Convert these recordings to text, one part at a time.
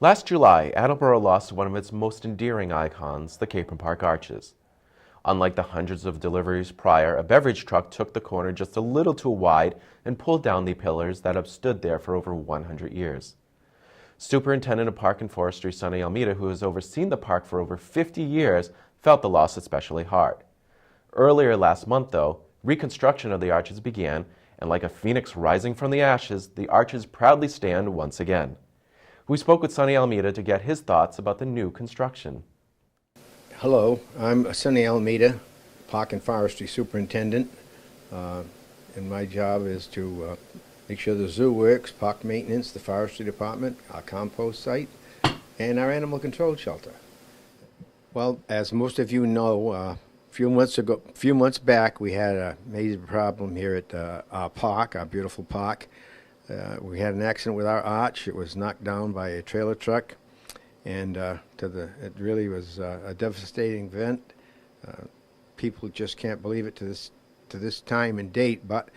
Last July, Attleboro lost one of its most endearing icons, the Capron Park Arches. Unlike the hundreds of deliveries prior, a beverage truck took the corner just a little too wide and pulled down the pillars that have stood there for over 100 years. Superintendent of Park and Forestry Sonny Almeida, who has overseen the park for over 50 years, felt the loss especially hard. Earlier last month, though, reconstruction of the arches began, and like a phoenix rising from the ashes, the arches proudly stand once again. We spoke with Sonny Almeida to get his thoughts about the new construction. Hello, I'm Sonny Almeida, Park and Forestry Superintendent, and my job is to make sure the zoo works, park maintenance, the forestry department, our compost site, and our animal control shelter. Well, as most of you know, a few months back, we had a major problem here at our park, our beautiful park. We had an accident with our arch. It was knocked down by a trailer truck, and it really was a devastating event. People just can't believe it to this time and date, but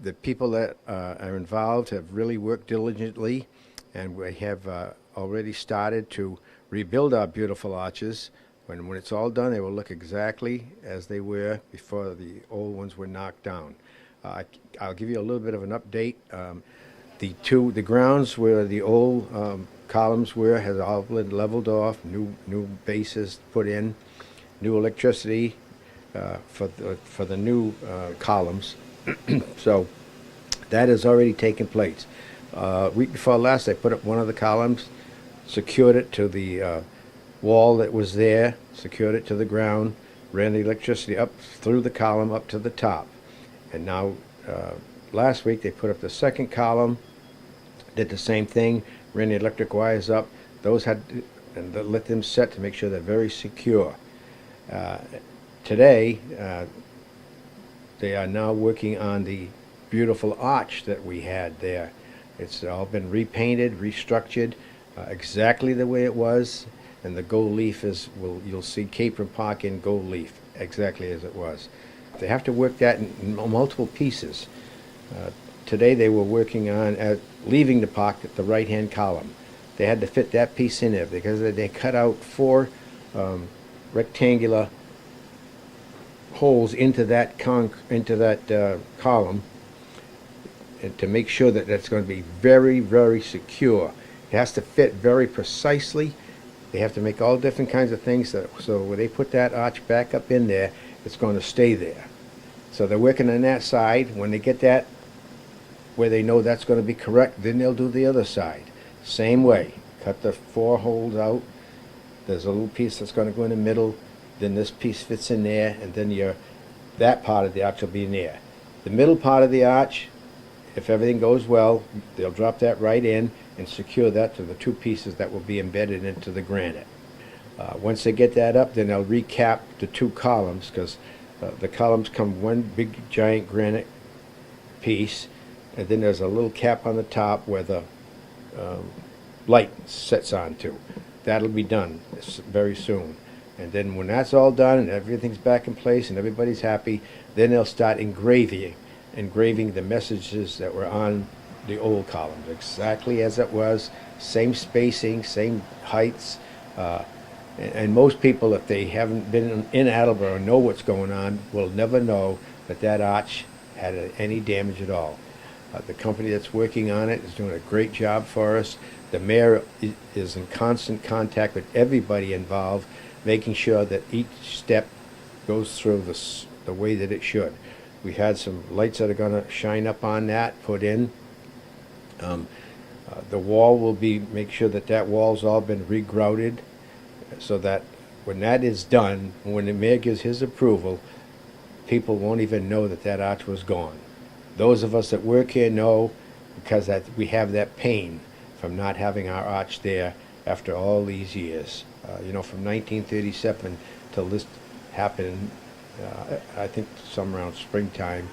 the people that are involved have really worked diligently, and we have already started to rebuild our beautiful arches. When it's all done, they will look exactly as they were before the old ones were knocked down. I'll give you a little bit of an update. The grounds where the old columns were has all been leveled off, new bases put in, new electricity for the new columns. So that has already taken place. Week before last, I put up one of the columns, secured it to the wall that was there, secured it to the ground, ran the electricity up through the column up to the top. And now, last week, they put up the second column, did the same thing, ran the electric wires up. Those and let them set to make sure they're very secure. Today, they are now working on the beautiful arch that we had there. It's all been repainted, restructured, exactly the way it was, and the gold leaf you'll see Capron Park in gold leaf, exactly as it was. They have to work that in multiple pieces. Today they were working on leaving the park at the right-hand column. They had to fit that piece in there because they cut out 4 rectangular holes into that column, and to make sure that that's going to be very, very secure. It has to fit very precisely. They have to make all different kinds of things so when they put that arch back up in there, it's going to stay there. So they're working on that side. When they get that where they know that's going to be correct, then they'll do the other side. Same way. Cut the 4 holes out. There's a little piece that's going to go in the middle. Then this piece fits in there, and then that part of the arch will be in there. The middle part of the arch, if everything goes well, they'll drop that right in and secure that to the 2 pieces that will be embedded into the granite. Once they get that up, then they'll recap the 2 columns, because the columns come one big giant granite piece, and then there's a little cap on the top where the light sets onto. That'll be done very soon. And then when that's all done and everything's back in place and everybody's happy, then they'll start engraving the messages that were on the old columns, exactly as it was, same spacing, same heights. And most people, if they haven't been in Attleboro, know what's going on, will never know that arch had any damage at all. The company that's working on it is doing a great job for us. The mayor is in constant contact with everybody involved, making sure that each step goes through the way that it should. We had some lights that are going to shine up on that, put in. The wall will make sure that wall's all been regrouted, so that when that is done, when the mayor gives his approval, people won't even know that arch was gone. Those of us that work here know, because we have that pain from not having our arch there after all these years. From 1937 till this happened, I think some around springtime,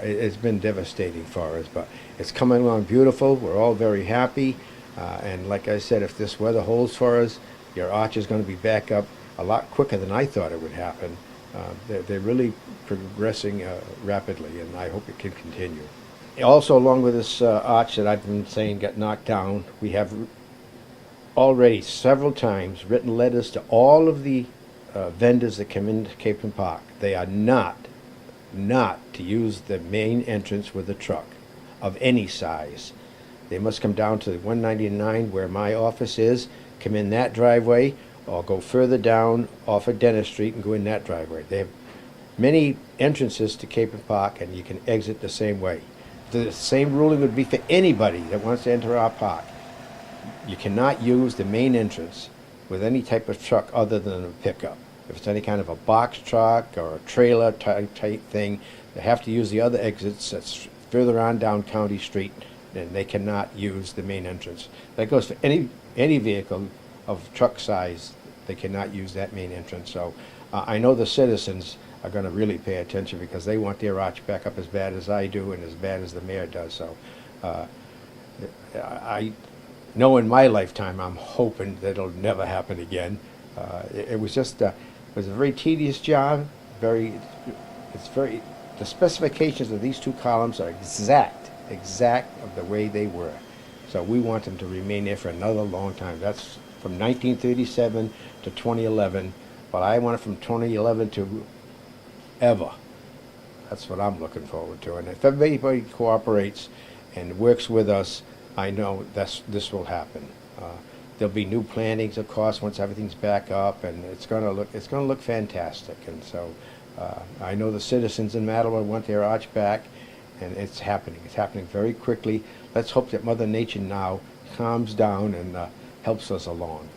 it's been devastating for us, but it's coming along beautiful. We're all very happy, and like I said, if this weather holds for us, your arch is going to be back up a lot quicker than I thought it would happen. They're really progressing rapidly, and I hope it can continue. Also, along with this arch that I've been saying got knocked down, we have already several times written letters to all of the vendors that come into Capron Park. They are not to use the main entrance with a truck of any size. They must come down to 199 where my office is, come in that driveway, or go further down off of Dennis Street and go in that driveway. They have many entrances to Capron Park, and you can exit the same way. The same ruling would be for anybody that wants to enter our park. You cannot use the main entrance with any type of truck other than a pickup. If it's any kind of a box truck or a trailer type thing, they have to use the other exits that's further on down County Street, and they cannot use the main entrance. That goes for any vehicle of truck size. They cannot use that main entrance. So I know the citizens are going to really pay attention because they want their arch back up as bad as I do and as bad as the mayor does. So I know in my lifetime I'm hoping that it'll never happen again. It was just it was a very tedious job. The specifications of these two columns are exact of the way they were. So we want them to remain there for another long time. That's from 1937 to 2011, but I want it from 2011 to ever. That's what I'm looking forward to. And if everybody cooperates and works with us, I know this will happen. There'll be new plantings, of course, once everything's back up, and it's going to look fantastic. And so I know the citizens in Attleboro want their arch back, and it's happening. It's happening very quickly. Let's hope that Mother Nature now calms down and helps us along.